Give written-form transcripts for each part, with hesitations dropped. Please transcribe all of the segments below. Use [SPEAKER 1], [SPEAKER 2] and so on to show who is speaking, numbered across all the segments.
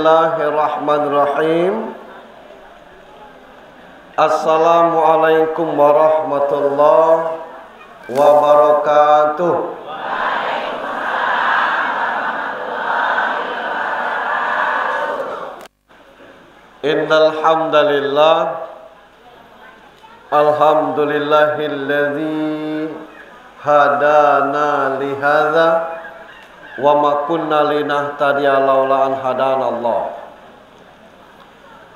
[SPEAKER 1] Bismillahirrahmanirrahim. Assalamualaikum warahmatullahi wabarakatuh. Innal hamdalillah alhamdulillahilladzi hadana li hadza wa ma kunna linahtadiya laula an hadanallah.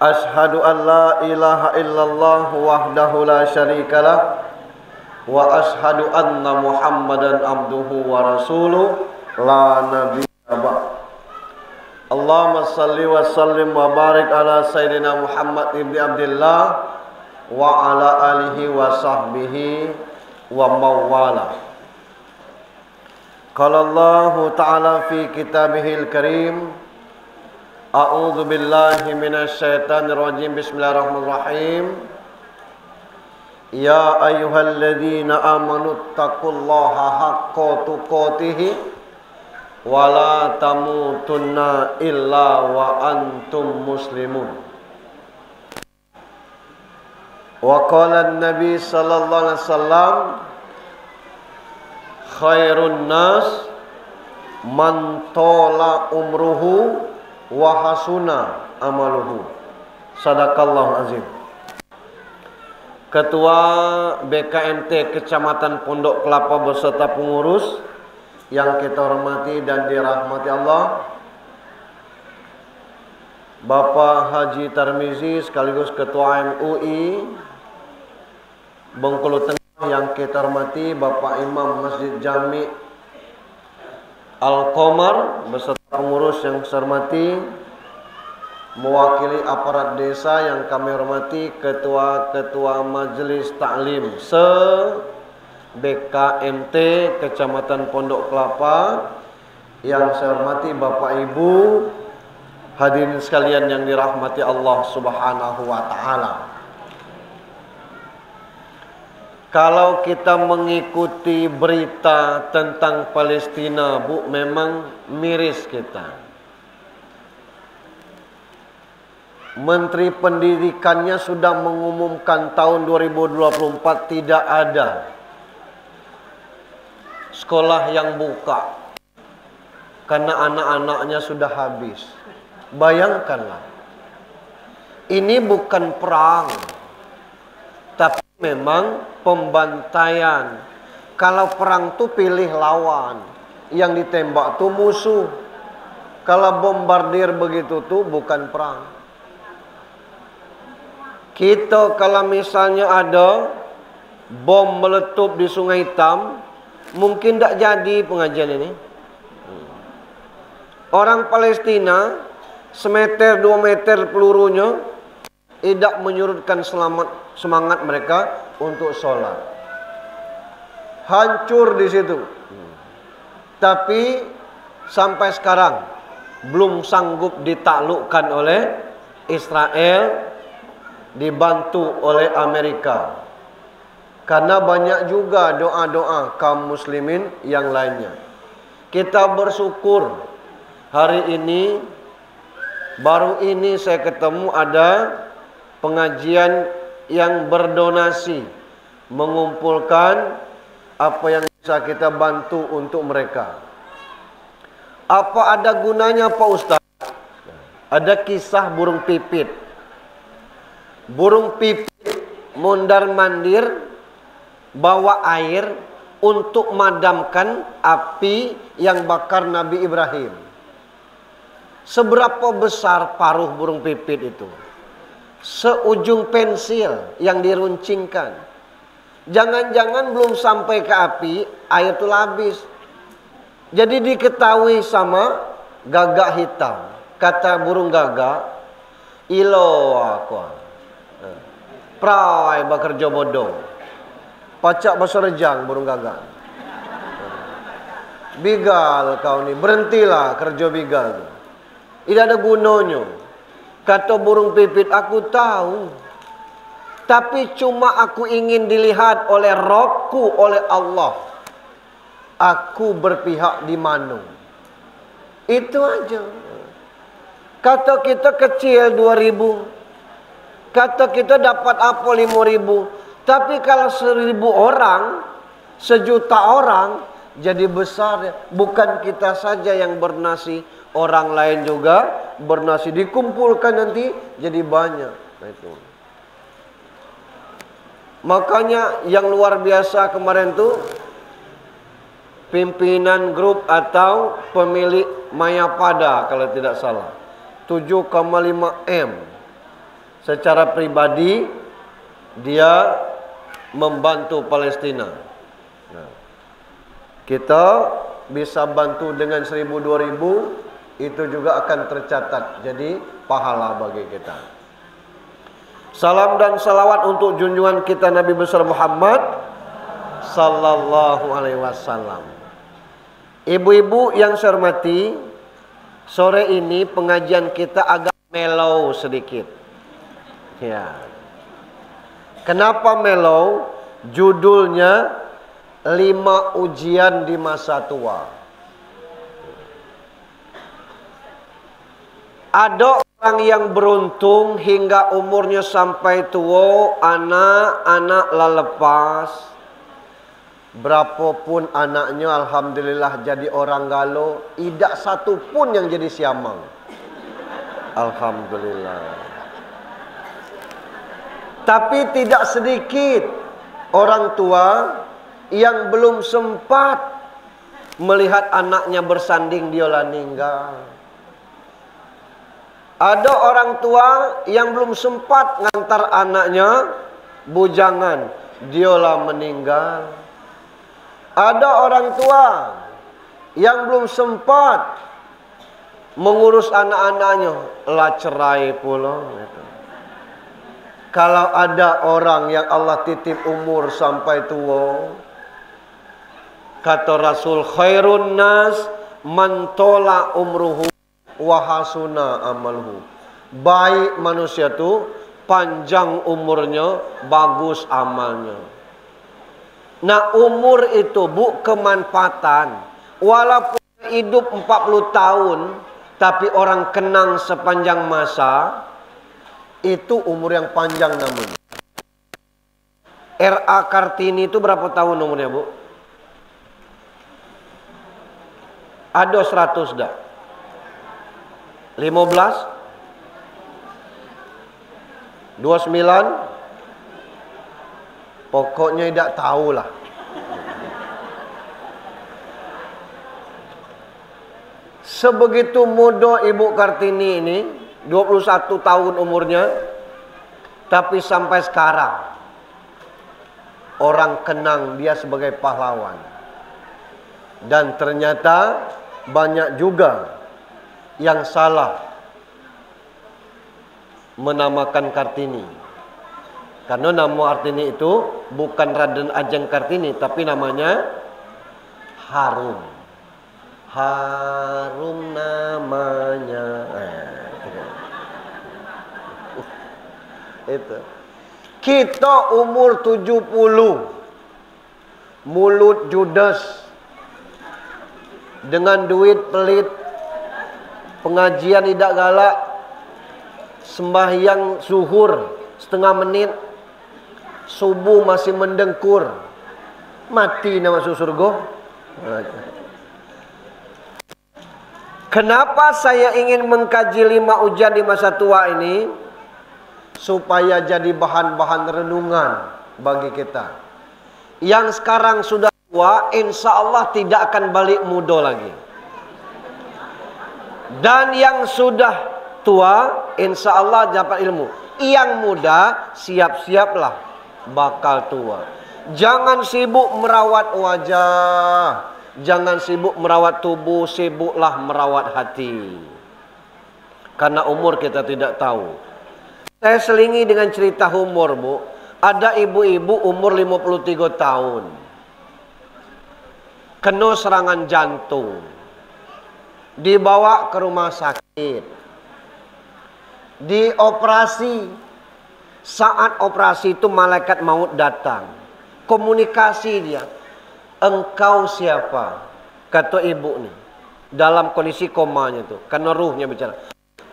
[SPEAKER 1] Ashhadu an la ilaha illallah wahdahu la syarikalah wa ashhadu anna Muhammadan abduhu wa rasuluh la nabiyya ba'd. Allahumma salli wa sallim wa barik ala sayyidina Muhammad ibni Abdillah wa ala alihi wa sahbihi wa mawala. Qala Allah Ta'ala fi kitabihil karim, a'udzu billahi minasy syaithanir rajim. Bismillahirrahmanirrahim. Ya ayyuhalladzina amanu taqullaha haqqa tuqatih wa la tamutunna illa wa antum muslimun. Wa qala an-nabi sallallahu alaihi wasallam, khairun nas man tola umruhu wa hasuna amaluhu. Sadaqallahu azim. Ketua BKMT Kecamatan Pondok Kelapa beserta pengurus yang kita hormati dan dirahmati Allah, Bapak Haji Tarmizi sekaligus Ketua MUI Bengkulu Tengah yang kita hormati, Bapak Imam Masjid Jami Al-Qamar beserta pengurus yang saya hormati, mewakili aparat desa yang kami hormati, ketua-ketua majelis taklim BKMT Kecamatan Pondok Kelapa yang saya hormati, Bapak Ibu, hadirin sekalian yang dirahmati Allah Subhanahu wa taala. Kalau kita mengikuti berita tentang Palestina, Bu, memang miris kita. Menteri Pendidikannya sudah mengumumkan tahun 2024 tidak ada sekolah yang buka karena anak-anaknya sudah habis. Bayangkanlah, ini bukan perang, tapi memang pembantaian. Kalau perang tuh pilih lawan, yang ditembak tuh musuh. Kalau bombardir begitu tuh bukan perang. Kita kalau misalnya ada bom meletup di Sungai Hitam, mungkin tak jadi pengajian ini. Orang Palestina semeter 2 meter pelurunya tidak menyurutkan semangat mereka untuk sholat. Hancur di situ. Tapi sampai sekarang belum sanggup ditaklukkan oleh Israel, dibantu oleh Amerika. Karena banyak juga doa-doa kaum muslimin yang lainnya. Kita bersyukur hari ini, baru ini saya ketemu ada pengajian yang berdonasi, mengumpulkan apa yang bisa kita bantu untuk mereka. Apa ada gunanya Pak Ustaz? Ada kisah burung pipit. Burung pipit mondar-mandir bawa air untuk madamkan api yang bakar Nabi Ibrahim. Seberapa besar paruh burung pipit itu? Seujung pensil yang diruncingkan. Jangan-jangan belum sampai ke api, air itu habis. Jadi diketahui sama gagak hitam. Kata burung gagak, ilo aku prai bakerja bodong. Pacak bahasa rejang burung gagak. Bigal kau ni, berhentilah kerja bigal. Tidak ada gunanya. Kata burung pipit, aku tahu. Tapi cuma aku ingin dilihat oleh Robku, oleh Allah. Aku berpihak di mana. Itu aja. Kata kita kecil 2.000. Kata kita dapat apa 5.000. Tapi kalau 1.000 orang, 1.000.000 orang, jadi besar. Bukan kita saja yang bernasi, orang lain juga bernasi. Dikumpulkan nanti jadi banyak. Nah, itu. Makanya yang luar biasa kemarin tuh, pimpinan grup atau pemilik Mayapada kalau tidak salah, 7,5 M. Secara pribadi dia membantu Palestina. Nah, kita bisa bantu dengan 1.000-2.000, itu juga akan tercatat jadi pahala bagi kita. Salam dan salawat untuk junjungan kita Nabi besar Muhammad sallallahu alaihi wasallam. Ibu-ibu yang saya hormati, sore ini pengajian kita agak mellow sedikit. Ya. Kenapa mellow? Judulnya 5 ujian di masa tua. Ada orang yang beruntung hingga umurnya sampai tua, anak-anak lah lepas. Berapapun anaknya, alhamdulillah jadi orang galau, tidak satu pun yang jadi siamang. Alhamdulillah. Tapi tidak sedikit orang tua yang belum sempat melihat anaknya bersanding, diolah meninggal. Ada orang tua yang belum sempat ngantar anaknya bujangan, diolah meninggal. Ada orang tua yang belum sempat mengurus anak-anaknya, lah cerai pula. Kalau ada orang yang Allah titip umur sampai tua, kata Rasul, khairun nas man tola umruhu wa hasuna amalhu. Baik manusia itu panjang umurnya, bagus amalnya. Nah, umur itu bu kemanfaatan. Walaupun hidup 40 tahun, tapi orang kenang sepanjang masa, itu umur yang panjang namanya. R.A. Kartini itu berapa tahun umurnya, Bu? Ada 100 dah. 15? 29? Pokoknya tidak tahulah. Sebegitu muda Ibu Kartini ini, 21 tahun umurnya, tapi sampai sekarang orang kenang dia sebagai pahlawan. Dan ternyata banyak juga yang salah menamakan Kartini. Karena nama Kartini itu bukan Raden Ajeng Kartini, tapi namanya Harum. Harum namanya. Itu. Kita umur 70, mulut judes, dengan duit pelit, pengajian tidak galak, sembahyang zuhur setengah menit, subuh masih mendengkur, mati nak masuk surga. Kenapa saya ingin mengkaji 5 ujian di masa tua ini? Supaya jadi bahan-bahan renungan bagi kita. Yang sekarang sudah tua, insya Allah tidak akan balik muda lagi. Dan yang sudah tua, insya Allah dapat ilmu. Yang muda, siap-siaplah bakal tua. Jangan sibuk merawat wajah, jangan sibuk merawat tubuh, sibuklah merawat hati. Karena umur kita tidak tahu. Saya selingi dengan cerita humor, Bu. Ada ibu-ibu umur 53 tahun. Kena serangan jantung. Dibawa ke rumah sakit. Dioperasi. Saat operasi itu malaikat maut datang. Komunikasi dia. Engkau siapa? Kata ibu nih. Dalam kondisi komanya tuh. Karena ruhnya bicara.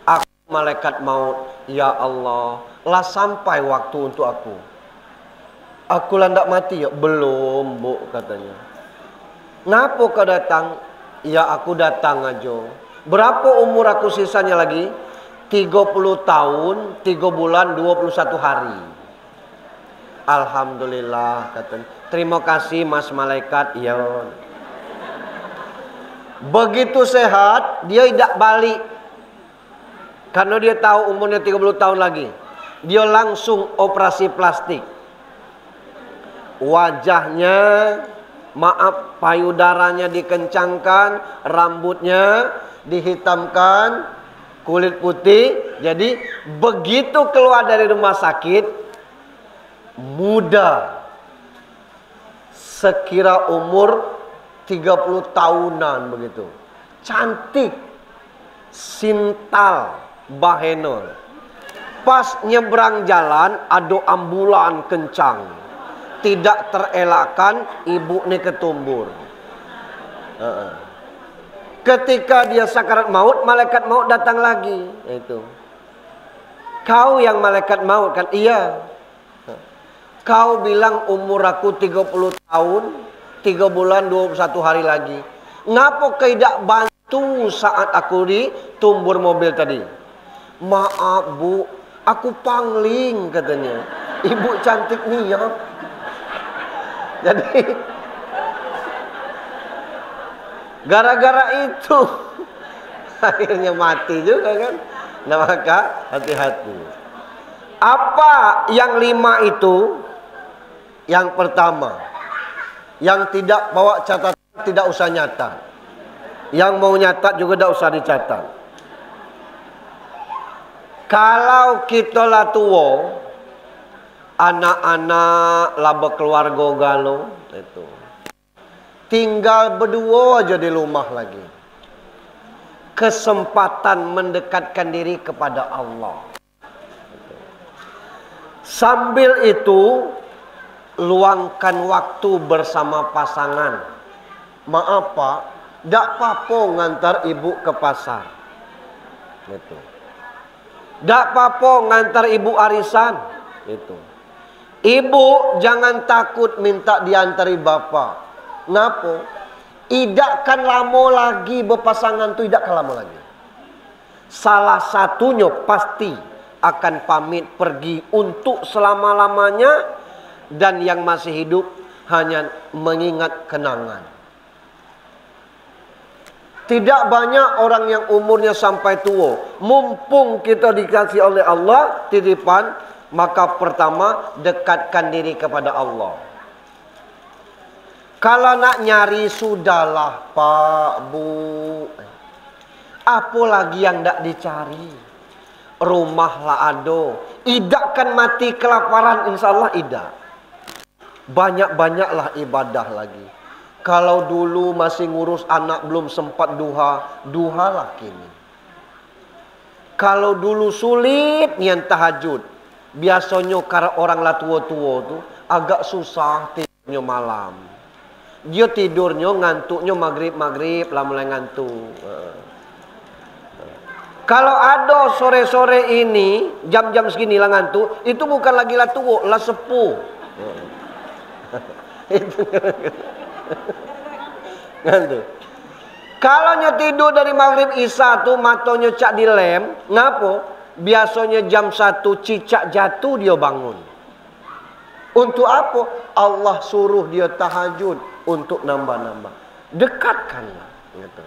[SPEAKER 1] Aku malaikat maut, ya Allah, lah sampai waktu untuk aku. Aku lah ndak mati ya? Belum, Bu, katanya. Ngapa kau datang? Ya aku datang aja. Berapa umur aku sisanya lagi? 30 tahun, 3 bulan, 21 hari. Alhamdulillah, katanya. Terima kasih Mas Malaikat. Ya. Begitu sehat, dia tidak balik. Karena dia tahu umurnya 30 tahun lagi. Dia langsung operasi plastik. Wajahnya, maaf, payudaranya dikencangkan, rambutnya dihitamkan, kulit putih. Jadi begitu keluar dari rumah sakit, muda. Sekira umur 30 tahunan begitu. Cantik. Sintal. Bahenol. Pas nyebrang jalan, ada ambulan kencang. Tidak terelakkan, ibu ini ketumbur. Ketika dia sakarat maut, malaikat maut datang lagi. Itu. Kau yang malaikat maut kan? Iya. Kau bilang umur aku 30 tahun, 3 bulan 21 hari lagi. Ngapa kau tidak bantu saat aku ditumbur mobil tadi? Maaf Bu, aku pangling katanya. Ibu cantik nih ya. Jadi gara-gara itu akhirnya mati juga kan. Nah maka hati-hati. Apa yang 5 itu? Yang pertama, yang tidak bawa catatan tidak usah nyatat. Yang mau nyatat juga tidak usah dicatat. Kalau kita lah tua, anak-anak lah berkeluarga galau, itu tinggal berdua aja di rumah lagi. Kesempatan mendekatkan diri kepada Allah. Sambil itu luangkan waktu bersama pasangan. Maaf Pak, tidak apa-apa ngantar ibu ke pasar. Itu. Tidak apa-apa ngantar ibu arisan. Itu. Ibu jangan takut minta diantari bapak. Ngapa? Idakkan lama lagi berpasangan tu, idakkan lama lagi. Salah satunya pasti akan pamit pergi untuk selama-lamanya. Dan yang masih hidup hanya mengingat kenangan. Tidak banyak orang yang umurnya sampai tua. Mumpung kita dikasih oleh Allah titipan, maka pertama dekatkan diri kepada Allah. Kalau nak nyari sudahlah Pak, Bu. Apa lagi yang tak dicari? Rumahlah ada. Idakkan mati kelaparan, insya Allah idak. Banyak-banyaklah ibadah lagi. Kalau dulu masih ngurus anak belum sempat duha, duhalah kini. Kalau dulu sulit nian tahajud, biasanya karena orang lah tua-tua tu agak susah tidurnya malam. Dia tidurnya ngantuknya maghrib lah mulai ngantuk. Kalau ada sore-sore ini jam-jam segini lah ngantuk, itu bukan lagi lah tua, lah sepuh. Ngantuk. Kalau tidur dari maghrib isya tu matanya cak dilem, ngapa? Biasanya jam 1 cicak jatuh dia bangun. Untuk apa? Allah suruh dia tahajud untuk nambah-nambah. Dekatkanlah. Gitu.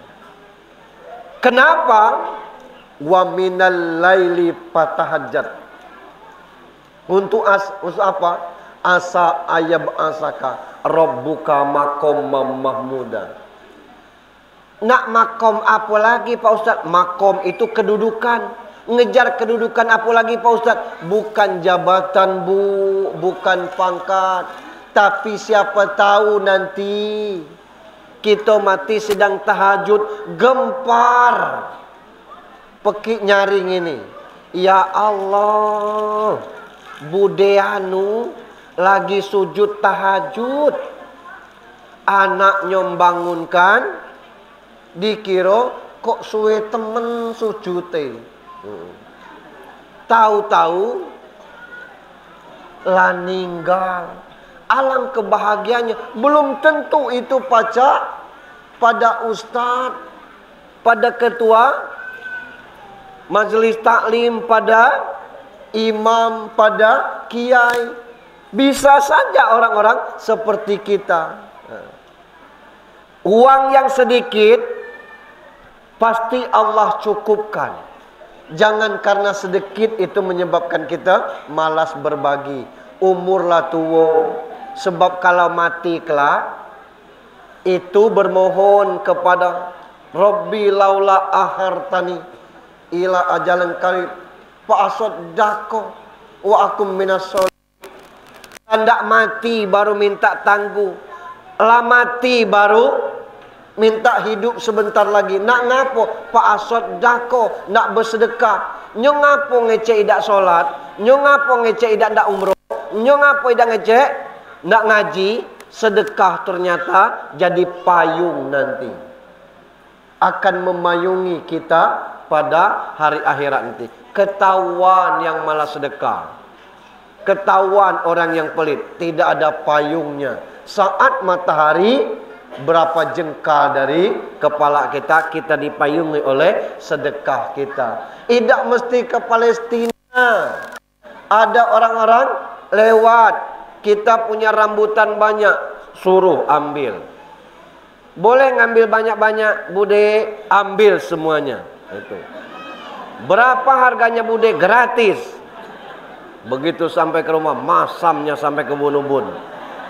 [SPEAKER 1] Kenapa? Wa minal laili fatahajjat. Untuk apa? Asa ayab asaka rabbuka maqamam mahmuda. Nak makom apa lagi Pak Ustaz? Makom itu kedudukan. Ngejar kedudukan apa lagi Pak Ustaz? Bukan jabatan Bu, bukan pangkat. Tapi siapa tahu nanti kita mati sedang tahajud, gempar pekik nyaring ini. Ya Allah, budeanu lagi sujud tahajud, anaknya membangunkan, dikira kok suwe temen sujute. tahu-tahu lah ninggal. Alang kebahagiaannya. Belum tentu itu pada ustadz, pada ketua majelis taklim, pada imam, pada kiai. Bisa saja orang-orang seperti kita. Uang yang sedikit pasti Allah cukupkan. Jangan karena sedikit itu menyebabkan kita malas berbagi. Umurlah tua. Sebab kalau mati kelak, itu bermohon kepada Rabbi laula ahartani ila ajalan qarib fa asaddaqu wa akum minas sholihin. Hendak mati baru minta tangguh. Lah mati baru minta hidup sebentar lagi. Nak ngapo? Pak asod dako. Nak bersedekah. Nyo ngapo ngecek idak solat. Nyo ngapo ngecek idak ndak umroh. Nyo ngapo idak ngecek ndak ngaji. Sedekah ternyata jadi payung nanti. Akan memayungi kita pada hari akhirat nanti. Ketahuan yang malah sedekah. Ketahuan orang yang pelit. Tidak ada payungnya. Saat matahari berapa jengkal dari kepala kita, kita dipayungi oleh sedekah kita. Tidak mesti ke Palestina. Ada orang-orang lewat, kita punya rambutan banyak, suruh ambil. Boleh ngambil banyak-banyak, bude, ambil semuanya. Itu. Berapa harganya bude? Gratis. Begitu sampai ke rumah, masamnya sampai ke ubun-ubun.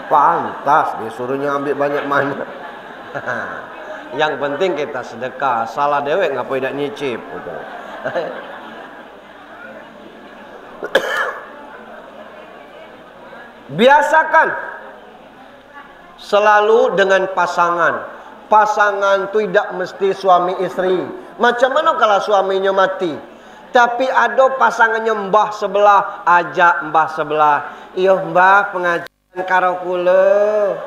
[SPEAKER 1] Pantas disuruhnya ambil banyak-banyak. Yang penting kita sedekah. Salah dewek ngapa tidak nyicip. Biasakan selalu dengan pasangan. Pasangan itu tidak mesti suami istri. Macam mana kalau suaminya mati? Tapi ada pasangannya mbah sebelah, ajak mbah sebelah. Iyo mbah pengajian karo kula.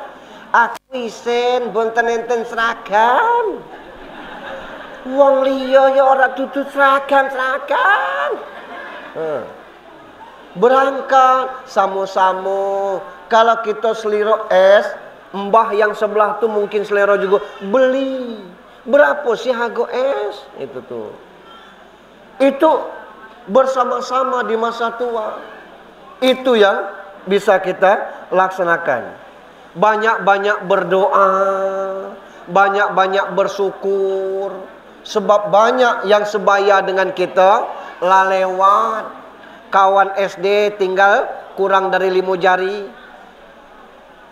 [SPEAKER 1] Aku isen bonten enten seragam. Wong liya ya ora dudu seragam. Berangkat samo-samo. Kalau kita seliro es, mbah yang sebelah tuh mungkin selero juga beli. Berapa sih harga es? Itu tuh. Itu bersama-sama di masa tua. Itu yang bisa kita laksanakan. Banyak-banyak berdoa, banyak-banyak bersyukur. Sebab banyak yang sebaya dengan kita lah lewat. Kawan SD tinggal kurang dari 5 jari.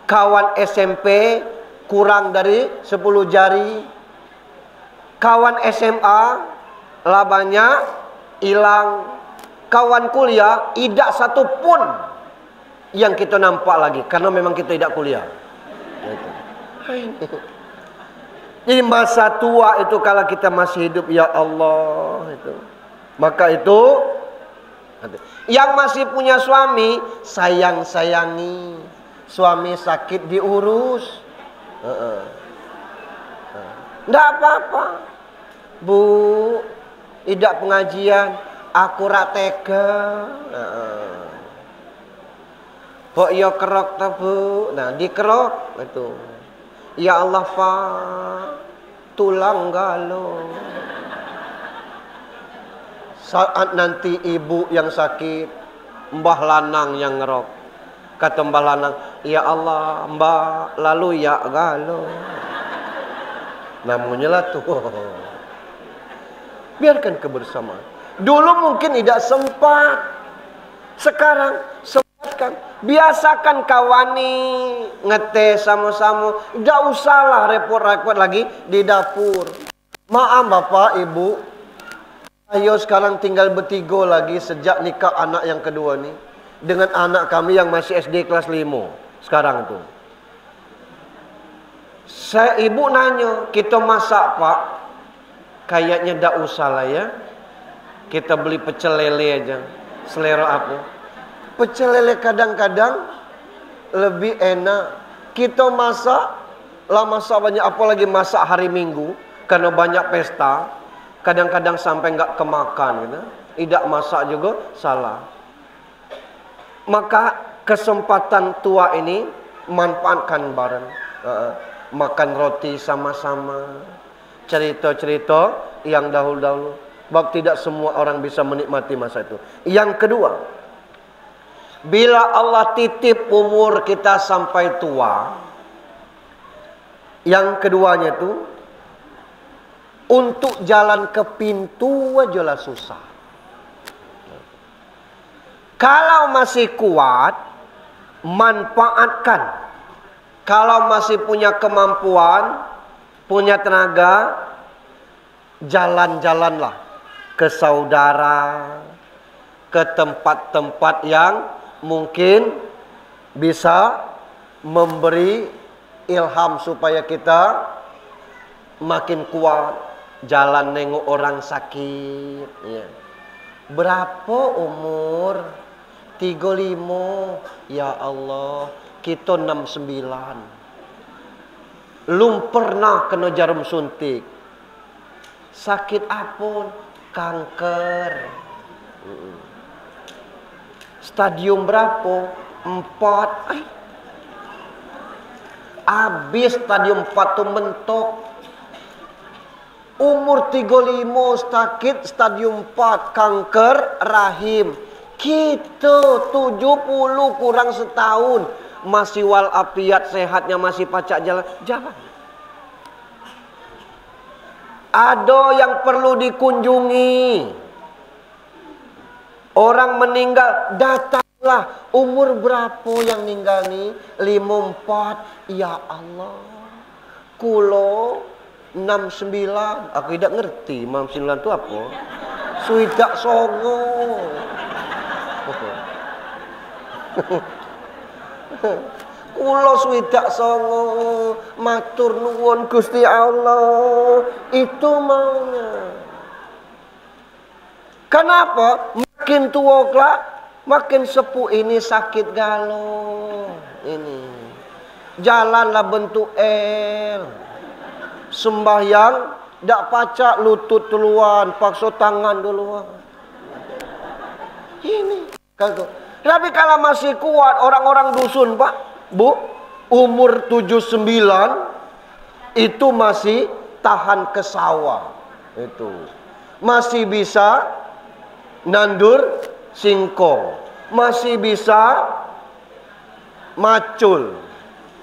[SPEAKER 1] Kawan SMP kurang dari 10 jari. Kawan SMA lah banyak hilang. Kawan kuliah tidak satu pun yang kita nampak lagi, karena memang kita tidak kuliah. Jadi masa tua itu kalau kita masih hidup, ya Allah itu. Maka itu yang masih punya suami, sayang-sayangi. Suami sakit diurus. Tidak apa-apa. Bu, tidak pengajian, aku rak tega. Kok ya kerok ta bu? Nah dikerok itu. Ya Allah Pak, tulang galo. Saat nanti ibu yang sakit, mbah lanang yang ngerok. Kata mbah lanang, ya Allah mbah lalu ya galo. Namanya lah tuh. Biarkan kebersamaan. Dulu mungkin tidak sempat. Sekarang sempatkan. Biasakan kawani ngeteh sama-sama. Tidak usahlah repot-repot lagi di dapur. Maaf Bapak Ibu, ayo sekarang tinggal bertiga lagi sejak nikah anak yang kedua nih. Dengan anak kami yang masih SD kelas 5 sekarang tuh. Saya ibu nanya, kita masak Pak? Kayaknya tidak usah lah ya. Kita beli pecel lele aja. Selera apa? Pecel lele kadang-kadang lebih enak. Kita masak, lah masak banyak, apalagi masak hari Minggu, karena banyak pesta. Kadang-kadang sampai nggak kemakan gitu. tidak masak juga salah. Maka kesempatan tua ini manfaatkan bareng. Makan roti sama-sama, cerita-cerita yang dahulu-dahulu. Sebab tidak semua orang bisa menikmati masa itu. Yang kedua, bila Allah titip umur kita sampai tua, yang keduanya itu, untuk jalan ke pintu aja lah susah. Kalau masih kuat, manfaatkan. Kalau masih punya kemampuan, punya tenaga, jalan-jalanlah ke saudara, ke tempat-tempat yang mungkin bisa memberi ilham supaya kita makin kuat. Jalan nengok orang sakit. Ya. Berapa umur? 35. Ya Allah, kita 69. Belum pernah kena jarum suntik. Sakit apa? Kanker. Stadium berapa? 4. Habis stadium 4 tu mentok. Umur 35 sakit stadium 4 kanker rahim. Kita 70 kurang setahun masih walafiat, sehatnya masih pacak jalan. Ada yang perlu dikunjungi. Orang meninggal, datanglah. Umur berapa yang meninggal ni? 54. Ya Allah. Kulo 69. Aku tidak ngerti 69 itu apa. Suidak songo. Kulo swidak songo, matur nuwun Gusti Allah. Itu maunya. Kenapa? Makin tua kelak, makin sepuh ini sakit galo. Ini jalanlah bentuk L. Sembahyang dak pacak lutut duluan, paksa tangan duluan. Ini kagak. Tapi kalau masih kuat orang-orang dusun, Pak, Bu, umur 79 itu masih tahan ke sawah. Itu. Masih bisa nandur singkong. Masih bisa macul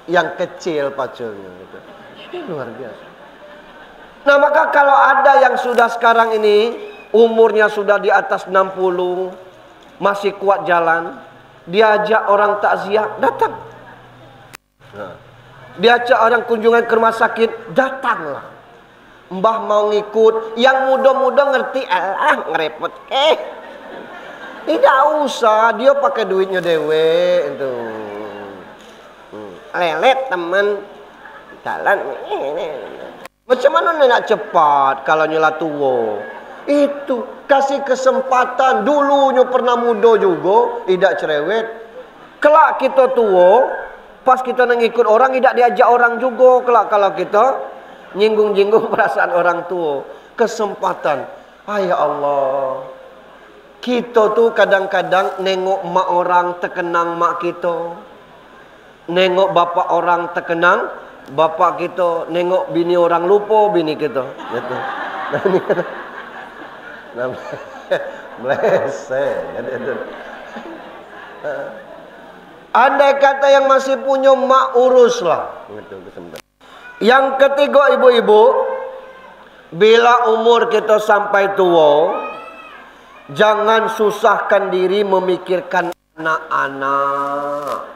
[SPEAKER 1] yang kecil paculnya gitu. Ini luar biasa. Nah, maka kalau ada yang sudah sekarang ini umurnya sudah di atas 60, masih kuat jalan, diajak orang takziah, datang. Diajak orang kunjungan ke rumah sakit, datanglah. Mbah mau ngikut, yang muda-muda ngerti, ngerepot. Tidak usah, dia pakai duitnya dewe itu. Lelet teman, jalan. Macam mana nak cepat kalau nyala tua? Itu kasih kesempatan. Dulunya pernah muda juga, tidak cerewet. Kelak kita tua, pas kita nak ikut orang, tidak diajak orang juga. Kelak kalau kita nyinggung-nyinggung perasaan orang tua. Kesempatan. Ya Allah. Kita tuh kadang-kadang nengok mak orang terkenang mak kita. Nengok bapak orang terkenang bapak kita. Nengok bini orang lupa bini kita. Gitu. Andai kata yang masih punya mak uruslah. Yang ketiga ibu-ibu, bila umur kita sampai tua, jangan susahkan diri memikirkan anak-anak.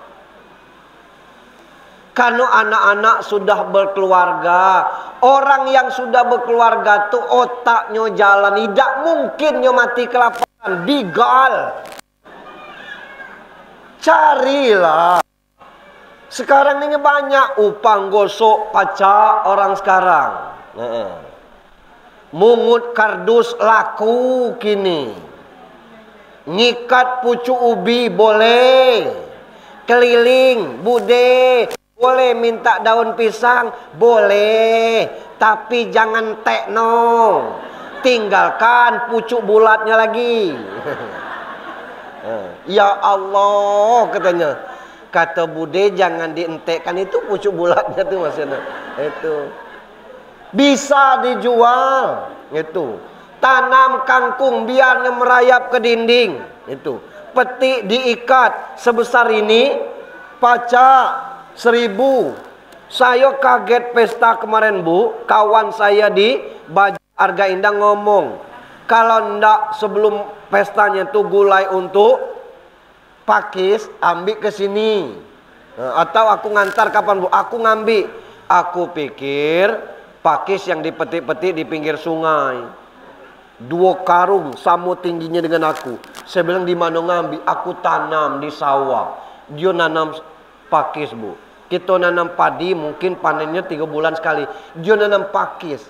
[SPEAKER 1] Karena anak-anak sudah berkeluarga. Orang yang sudah berkeluarga tuh otaknya jalan. Tidak mungkin mati kelaparan. Bigal. Carilah. Sekarang ini banyak upang gosok pacak orang sekarang. Mungut kardus laku kini. Ngikat pucuk ubi boleh. Keliling bude. Boleh minta daun pisang, boleh. Tapi jangan tekno. Tinggalkan pucuk bulatnya lagi. Ya Allah katanya. Kata Bude jangan dientekkan itu pucuk bulatnya tuh maksudnya. Itu bisa dijual. Itu tanam kangkung biarnya merayap ke dinding. Itu petik diikat sebesar ini, pacak 1.000. Saya kaget pesta kemarin Bu, kawan saya di Baja Arga Indah ngomong, kalau ndak sebelum pestanya tuh gulai untuk pakis, ambil ke sini. Atau aku ngantar kapan Bu? Aku ngambil. Aku pikir pakis yang dipetik-petik di pinggir sungai. 2 karung sama tingginya dengan aku. Saya bilang di mana ngambil? Aku tanam di sawah. Dia nanam pakis Bu. Kita nanam padi mungkin panennya 3 bulan sekali. Dia nanam pakis.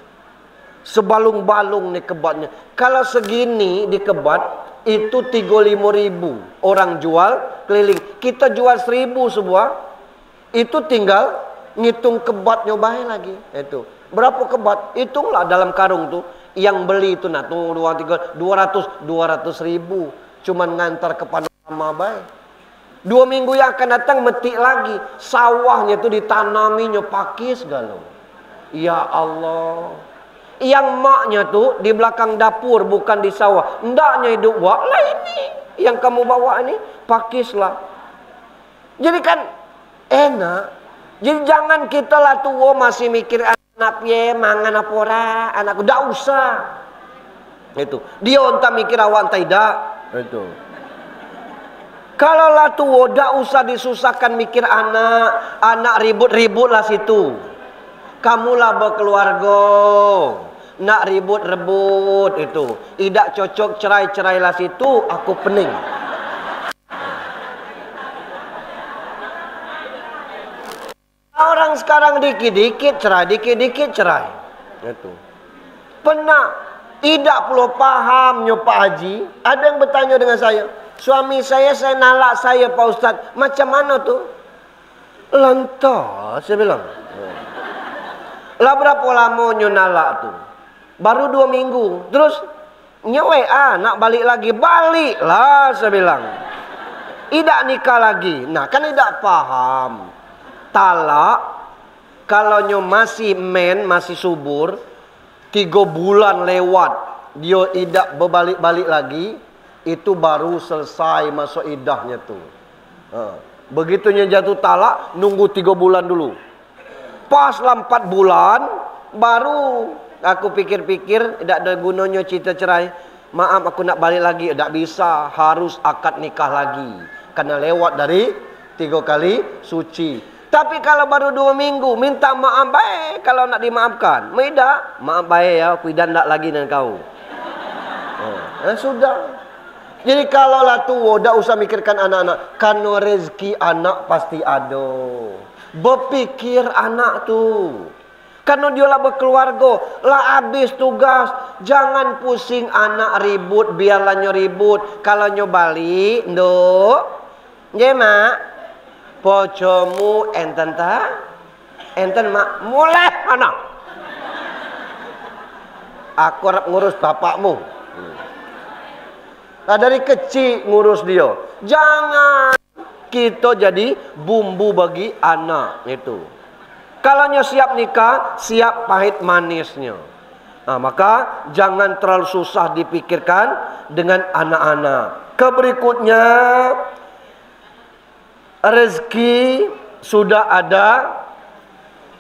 [SPEAKER 1] Sebalung-balung nih kebatnya. Kalau segini di kebat itu 35.000 orang jual keliling. Kita jual 1.000 sebuah. Itu tinggal ngitung kebatnya baik lagi. Itu berapa kebat? Hitunglah dalam karung tuh. Yang beli itu nah tuh 200.000. Cuman ngantar ke panorama baik. 2 minggu yang akan datang metik lagi. Sawahnya tuh ditanaminya pakis galau. Ya Allah. Yang maknya tuh di belakang dapur bukan di sawah. Ndaknya hidup wah lah ini yang kamu bawa ini pakislah. Jadi kan enak. Jadi jangan kita lah tua masih mikir anak piye mangan apa ora, anakku ndak usah. Itu. Dia entah mikir awak entah tidak. Itu. Kalau lah tua ndak usah disusahkan mikir anak ribut-ribut lah situ. Kamulah berkeluarga. Nak ribut-rebut itu. Tidak cocok cerai-cerailah situ. Aku pening. Orang sekarang dikit-dikit cerai. Dikit-dikit cerai. Itu. Pernah. Tidak perlu pahamnya Pak Haji. Ada yang bertanya dengan saya. Suami saya nalak saya Pak Ustadz. Macam mana tuh? Lantas saya bilang. Lah berapa lamanya nalak tuh? Baru 2 minggu. Terus nyewe nak balik lagi. Baliklah saya bilang. Tidak nikah lagi. Nah kan tidak paham. Talak. Kalau masih masih subur. 3 bulan lewat. Dia tidak berbalik-balik lagi. Itu baru selesai masuk idahnya tuh. Begitunya jatuh talak. Nunggu 3 bulan dulu. Pas lah 4 bulan. Baru aku pikir-pikir, tidak ada gunanya cerita cerai. Maaf aku nak balik lagi. Tak bisa, harus akad nikah lagi. Karena lewat dari 3 kali suci. Tapi kalau baru 2 minggu, minta maaf baik kalau nak dimaafkan. Tidak, maaf baik ya, aku tidak lagi dengan kau. Sudah. Jadi kalau lah tua, tak usah mikirkan anak-anak. Karena rezeki anak pasti ada. Berpikir anak tuh. Karena dia lah berkeluarga, lah habis tugas. Jangan pusing anak ribut, biarlah nyo ribut. Kalau nyo balik, nduk. Nggih, Mak. Pocomu enten ta? Enten, Mak. Mulai anak. Aku harap ngurus bapakmu. Nah, dari kecil ngurus dia. Jangan kita jadi bumbu bagi anak itu. Kalau siap nikah, siap pahit manisnya. Nah, maka jangan terlalu susah dipikirkan dengan anak-anak. Keberikutnya, rezeki sudah ada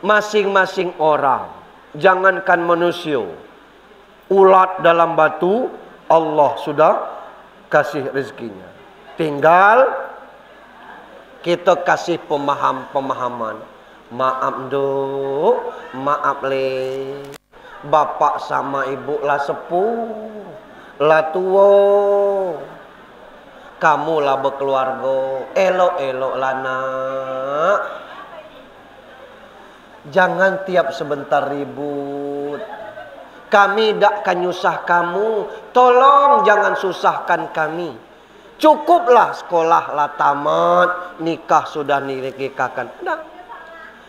[SPEAKER 1] masing-masing orang. Jangankan manusia. Ulat dalam batu, Allah sudah kasih rezekinya. Tinggal kita kasih pemahaman. Maaf Nduk, maaf Le. Bapak sama ibu lah sepuh, lah tua. Kamu lah berkeluarga, elok-elok lah nak. Jangan tiap sebentar ribut. Kami tak akan nyusah kamu. Tolong jangan susahkan kami. Cukuplah sekolah lah tamat, nikah sudah nikahkan. Nah.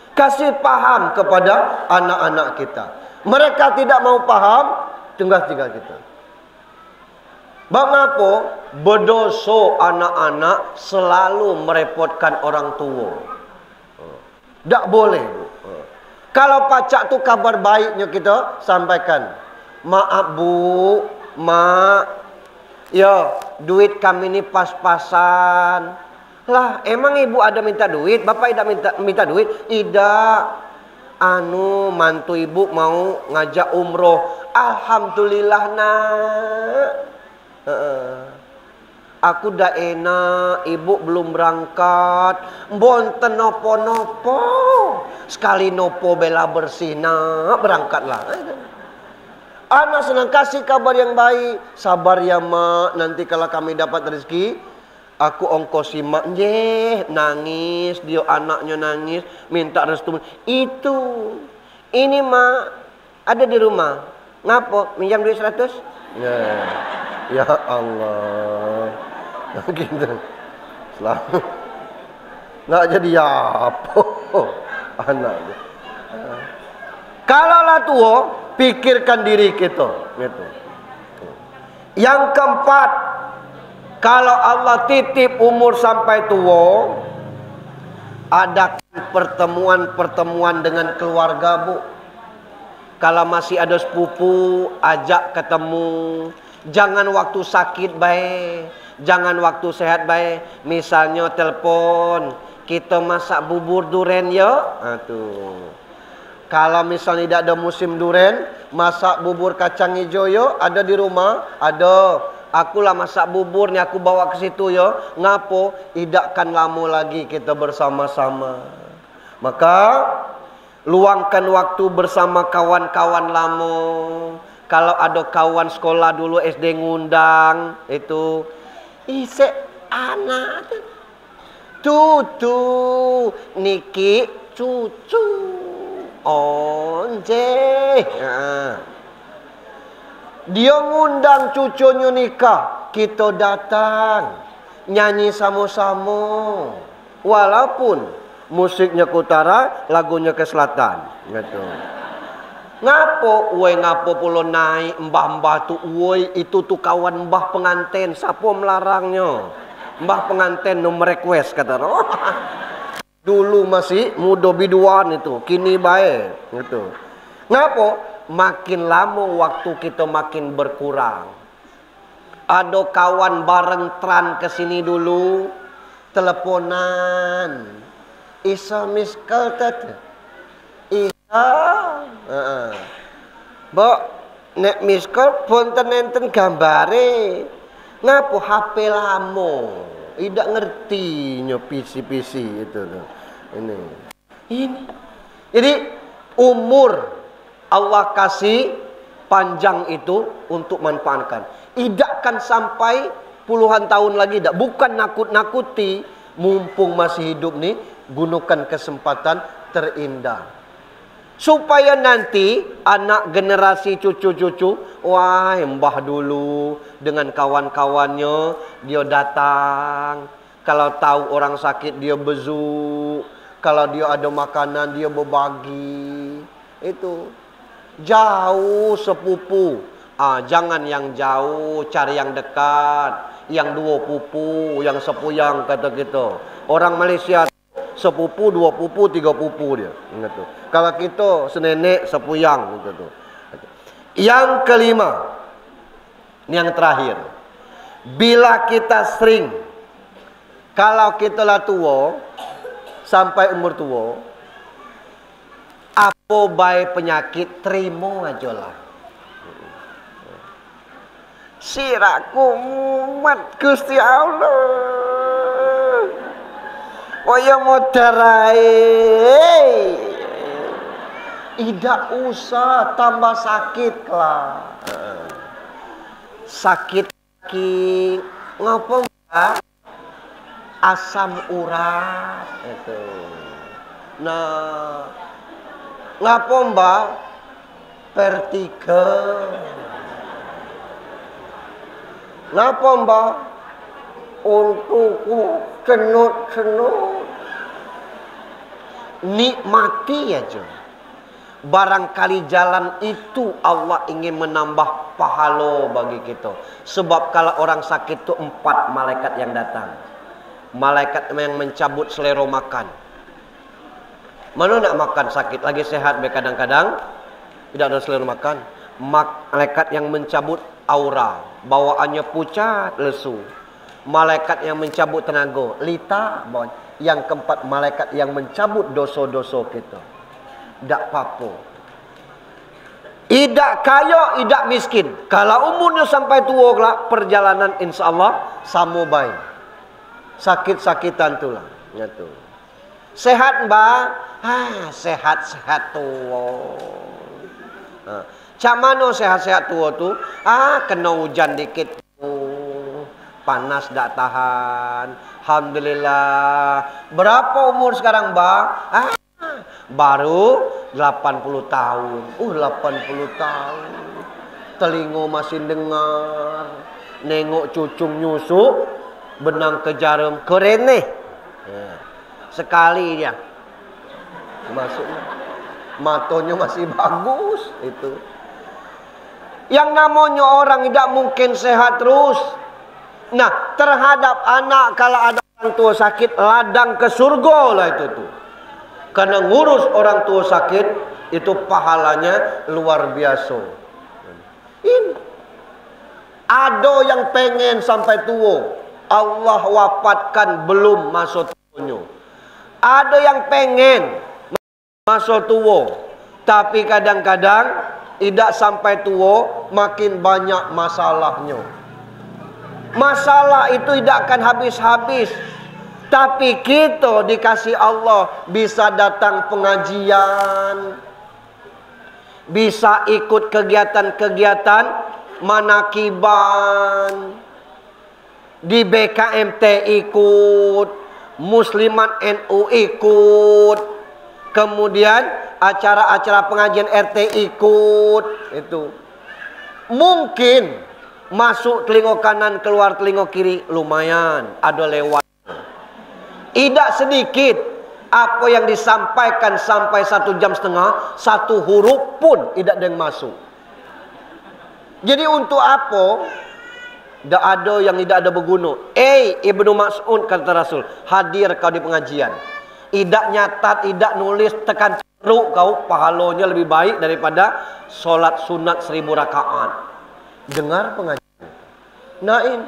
[SPEAKER 1] Kasih paham kepada anak-anak kita. Mereka tidak mau paham, tinggal kita. Bang apa? Berdosa anak-anak selalu merepotkan orang tua. Tak boleh, Bu. Kalau pacak tu kabar baiknya kita sampaikan. Maaf Bu, mak. Ya, duit kami ni pas-pasan. Lah, emang ibu ada minta duit? Bapak tidak minta duit? Tidak. Mantu ibu mau ngajak umroh. Alhamdulillah nak. Aku dah enak, ibu belum berangkat. Bonten nopo-nopo. Sekali nopo bela bersih nak, berangkatlah. Anak senang kasih kabar yang baik. Sabar ya mak, nanti kalau kami dapat rezeki, aku ongkosi mak. Nangis, dia anaknya nangis, minta restu. Itu. Ini mak, ada di rumah. Ngapo? Minjam duit 100? Ya Allah. Gitu. Selalu. Nggak jadi apa. Anaknya. Kalau lah tua, pikirkan diri kita. Gitu. Yang keempat, kalau Allah titip umur sampai tua, adakan pertemuan-pertemuan dengan keluarga, Bu. Kalau masih ada sepupu, ajak ketemu. Jangan waktu sakit baik, jangan waktu sehat baik. Misalnya telepon, kita masak bubur duren ya. Tuh. Kalau misalnya tidak ada musim duren, masak bubur kacang hijau ya. Ada di rumah? Ada. Akulah masak bubur ni, aku bawa ke situ ya. Ngapo? Idakkan lama lagi kita bersama-sama. Maka luangkan waktu bersama kawan-kawan lama. Kalau ada kawan sekolah dulu SD ngundang itu, isek anak tutu niki cucu onje. Dia ngundang cucunya nikah, kita datang nyanyi sama-sama. Walaupun musiknya ke utara, lagunya ke selatan. Gitu. Ngapo? Ngapo pulau naik mbah-mbah tu? Itu tu kawan mbah pengantin. Siapa melarangnya? Mbah pengantin no request kata. Dulu masih muda biduan itu, kini baik. Gitu. Ngapo? Makin lama waktu kita makin berkurang. Ada kawan bareng tran kesini dulu, teleponan. Isa miss call tadi. Mbok nek miss call ponten enten gambare. Ngapo HP lamo? Tidak ngerti nyo PC itu tuh. Ini. Jadi umur Allah kasih panjang itu untuk manfaatkan. Idakkan sampai puluhan tahun lagi dak. Bukan nakut-nakuti, mumpung masih hidup nih, gunakan kesempatan terindah. Supaya nanti anak generasi cucu-cucu, wah mbah dulu dengan kawan-kawannya dia datang. Kalau tahu orang sakit dia bezu, kalau dia ada makanan dia berbagi. Itu jauh sepupu. Jangan yang jauh, cari yang dekat, yang dua pupu, yang sepuyang kata kita. Orang Malaysia sepupu, dua pupu, tiga pupu dia. Gitu. Kalau kita senenek, sepuyang gitu. Yang kelima, ini yang terakhir. Bila kita sering, kalau kita lah tua, sampai umur tua, apa baik penyakit, terima aja lah. Siraku muat Gusti Allah. Waya modarai. Tidak usah tambah sakit lah. Sakit kaki. Ngapa mbak? Asam urat. Itu. Nah, ngapa mbak? Vertigo. Ngapa mbak? Untukku cenut-cenut. Nikmati aja. Barangkali jalan itu Allah ingin menambah pahala bagi kita. Sebab kalau orang sakit itu 4 malaikat yang datang. Malaikat yang mencabut selera makan. Mana nak makan sakit? Lagi sehat kadang-kadang tidak ada selera makan. Malaikat yang mencabut aura, bawaannya pucat lesu. Malaikat yang mencabut tenaga, lita. Yang keempat, malaikat yang mencabut dosa-dosa kita. Tak apa-apa. Tidak kaya, tidak miskin. Kalau umurnya sampai tua kelak, perjalanan insya Allah sama baik. Sakit-sakitan itulah. Itu. Sehat mbak? Sehat-sehat tua. Cak mana sehat-sehat tua tu? Kena hujan dikit. Panas tak tahan. Alhamdulillah. Berapa umur sekarang mbak? Baru 80 tahun. 80 tahun. Telinga masih dengar. Nengok cucung nyusuk. Benang ke jarum. Keren nih. Sekali dia. Masuknya. Matanya masih bagus. Itu. Yang namanya orang tidak mungkin sehat terus. Nah, terhadap anak kalau ada orang tua sakit, ladang ke surga lah itu tuh. Karena ngurus orang tua sakit itu pahalanya luar biasa. Ini ada yang pengen sampai tua, Allah wafatkan belum masuk tuanya. Ada yang pengen masuk tua, tapi kadang-kadang tidak sampai tua, makin banyak masalahnya. Masalah itu tidak akan habis-habis. Tapi kita dikasih Allah bisa datang pengajian, bisa ikut kegiatan-kegiatan manakiban, di BKMT ikut, Muslimat NU ikut, kemudian acara-acara pengajian RT ikut. Itu mungkin masuk telinga kanan, keluar telinga kiri, lumayan ada lewat. Tidak sedikit apa yang disampaikan sampai 1,5 jam, 1 huruf pun tidak ada yang masuk. Jadi untuk apa? Tidak ada yang tidak ada berguna. Ibnu Mas'ud kata Rasul, hadir kau di pengajian. Tidak nyatat, tidak nulis, tekan ceruk kau, pahalanya lebih baik daripada solat sunat 1000 rakaat. Dengar pengajian. Nah ini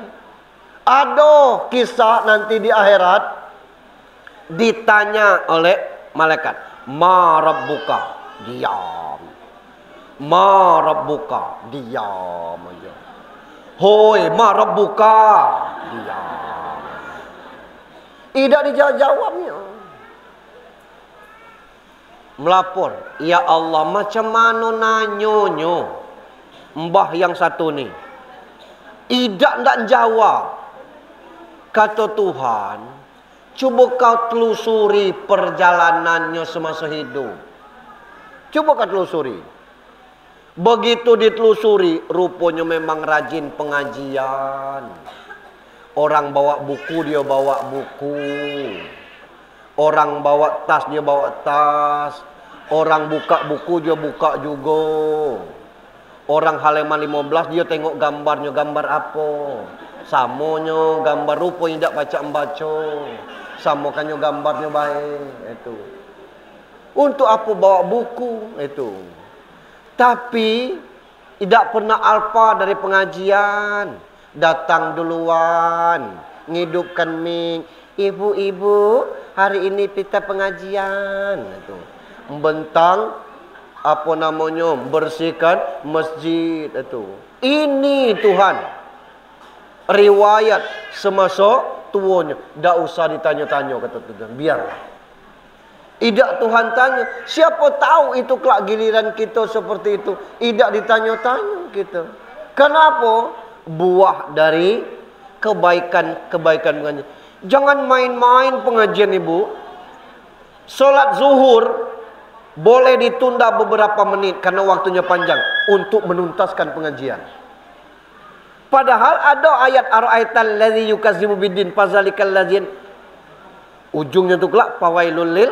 [SPEAKER 1] ada kisah nanti di akhirat. Ditanya oleh malaikat, ma rabbuka, diam. Ma rabbuka, diam aja. Hoi, ma rabbuka, diam. Tidak dijawabnya. Melapor, ya Allah, macam mana nanyonyo mbah yang satu ni? Tidak jawab. Kata Tuhan, coba kau telusuri perjalanannya semasa hidup. Coba kau telusuri. Begitu ditelusuri, rupanya memang rajin pengajian. Orang bawa buku, dia bawa buku. Orang bawa tas, dia bawa tas. Orang buka buku, dia buka juga. Orang halaman 15, dia tengok gambarnya. Gambar apa? Samonyo gambar rupa yang tidak baca-baca. Samakannya gambarnya baik. Itu. Untuk apa bawa buku? Itu. Tapi tidak pernah alfa dari pengajian. Datang duluan, ngidupkan mik. Ibu-ibu, hari ini kita pengajian. Itu. Membentang apa namanya, bersihkan masjid. Itu. Ini Tuhan. Riwayat semasa tuanya. Tak usah ditanya-tanya kata Tuhan. Biarlah. Tidak Tuhan tanya. Siapa tahu itu kelak giliran kita seperti itu. Tidak ditanya-tanya kita. Kenapa? Buah dari kebaikan-kebaikan pengajian. Jangan main-main pengajian ibu. Solat zuhur boleh ditunda beberapa menit karena waktunya panjang untuk menuntaskan pengajian. Padahal ada ayat ara'aital ladzi yukadzibu biddin fazalikal ladzin, ujungnya itu kelak fawailul lil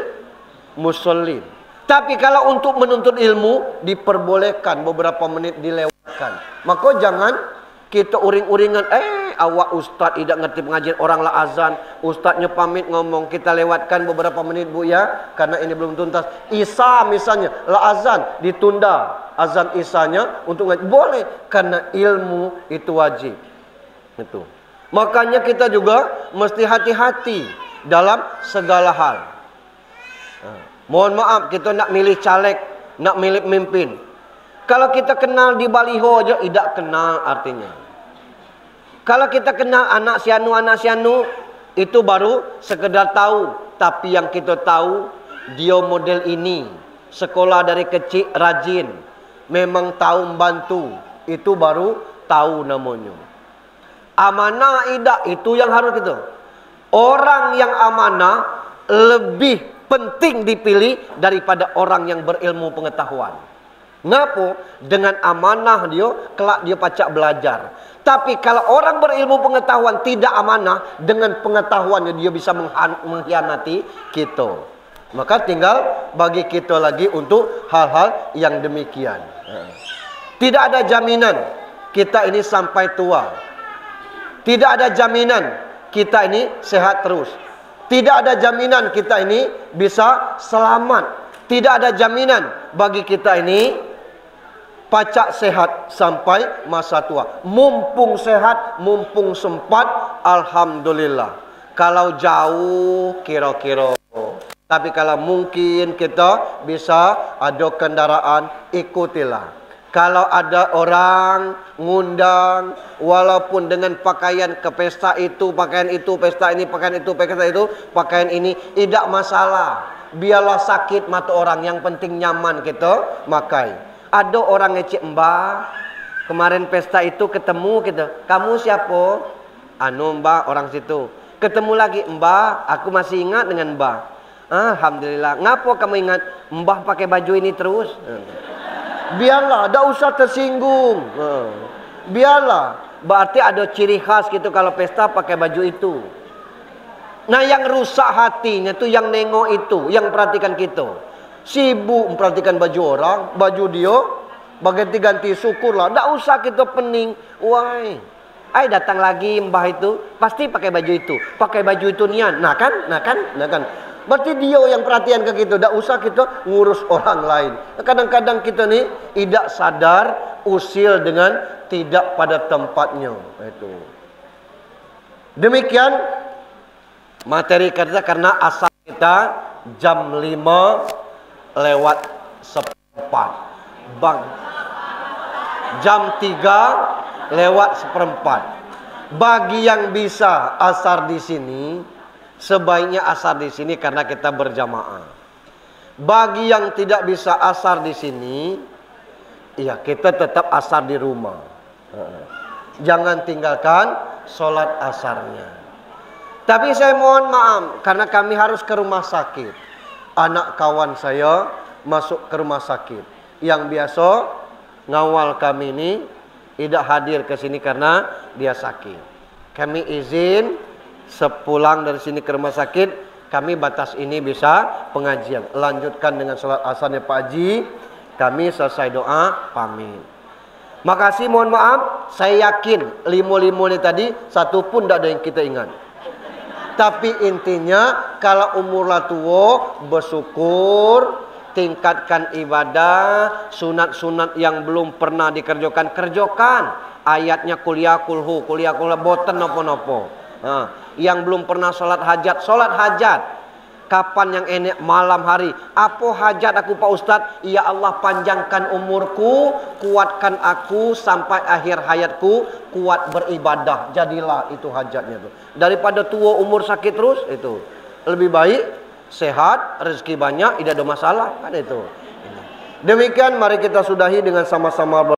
[SPEAKER 1] musallin. Tapi kalau untuk menuntut ilmu, diperbolehkan beberapa menit dilewatkan. Maka jangan kita uring-uringan, awak ustaz tidak ngerti pengajian, orang lah azan, ustaznya pamit ngomong, kita lewatkan beberapa menit bu ya, karena ini belum tuntas. Isya misalnya, lah azan, ditunda azan isyanya untuk ngaji. Boleh, karena ilmu itu wajib. Itu. Makanya kita juga mesti hati-hati dalam segala hal. Mohon maaf, kita nak milih caleg, nak milih pemimpin. Kalau kita kenal di baliho aja, tidak kenal artinya. Kalau kita kenal anak sianu, itu baru sekedar tahu. Tapi yang kita tahu, dia model ini. Sekolah dari kecil rajin. Memang tahu membantu. Itu baru tahu namanya. Amanah tidak, itu yang harus kita. Orang yang amanah lebih penting dipilih daripada orang yang berilmu pengetahuan. Ngapa? Dengan amanah dia, kelak dia pacak belajar. Tapi kalau orang berilmu pengetahuan tidak amanah, dengan pengetahuannya dia bisa mengkhianati kita. Maka tinggal bagi kita lagi untuk hal-hal yang demikian. Tidak ada jaminan kita ini sampai tua. Tidak ada jaminan kita ini sehat terus. Tidak ada jaminan kita ini bisa selamat. Tidak ada jaminan bagi kita ini pacak sehat sampai masa tua. Mumpung sehat, mumpung sempat, alhamdulillah. Kalau jauh, kira-kira. Tapi kalau mungkin kita bisa ada kendaraan, ikutilah. Kalau ada orang ngundang, walaupun dengan pakaian ke pesta itu, pakaian itu, pesta ini, pakaian itu, pesta itu, pakaian ini, tidak masalah. Biarlah sakit mata orang, yang penting nyaman kita makai. Ada orang ngecek, mbak, kemarin pesta itu ketemu kita. Kamu siapa? Anu mbak, orang situ. Ketemu lagi, mbak, aku masih ingat dengan mbak. Alhamdulillah. Ngapa kamu ingat? Mbah pakai baju ini terus. Biarlah, tak usah tersinggung. Biarlah. Berarti ada ciri khas gitu kalau pesta pakai baju itu. Nah, yang rusak hatinya tuh yang nengok itu, yang perhatikan kita. Sibuk memperhatikan baju orang, baju dia, ganti-ganti, syukurlah. Tak usah kita pening. Wah, datang lagi mbah itu, pasti pakai baju itu. Pakai baju itu nian. Nah kan. Berarti dia yang perhatian ke kita. Tak usah kita ngurus orang lain. Kadang-kadang kita ni tidak sadar, usil dengan tidak pada tempatnya. Itu. Demikian materi kita, karena asal kita jam 5 lewat 1/4. Jam 3 lewat 1/4. Bagi yang bisa asar di sini, sebaiknya asar di sini karena kita berjamaah. Bagi yang tidak bisa asar di sini, ya kita tetap asar di rumah. Jangan tinggalkan sholat asarnya. Tapi saya mohon maaf, karena kami harus ke rumah sakit. Anak kawan saya masuk ke rumah sakit. Yang biasa ngawal kami ini tidak hadir ke sini karena dia sakit. Kami izin sepulang dari sini ke rumah sakit, kami batas ini bisa pengajian. Lanjutkan dengan sholat asarnya Pak Haji. Kami selesai doa, pamit. Makasih, mohon maaf. Saya yakin 5 ini tadi satu pun tidak ada yang kita ingat. Tapi intinya kalau umur lah tua, bersyukur, tingkatkan ibadah, sunat-sunat yang belum pernah dikerjakan, kerjakan. Ayatnya kuliah kulhu, boten nopo-nopo. Yang belum pernah sholat hajat. Kapan yang enak? Malam hari. Apa hajat aku Pak Ustadz? Ya Allah, panjangkan umurku, kuatkan aku sampai akhir hayatku, kuat beribadah. Jadilah itu hajatnya tuh. Daripada tua umur sakit terus, itu lebih baik sehat, rezeki banyak, tidak ada masalah, kan itu. Demikian, mari kita sudahi dengan sama-sama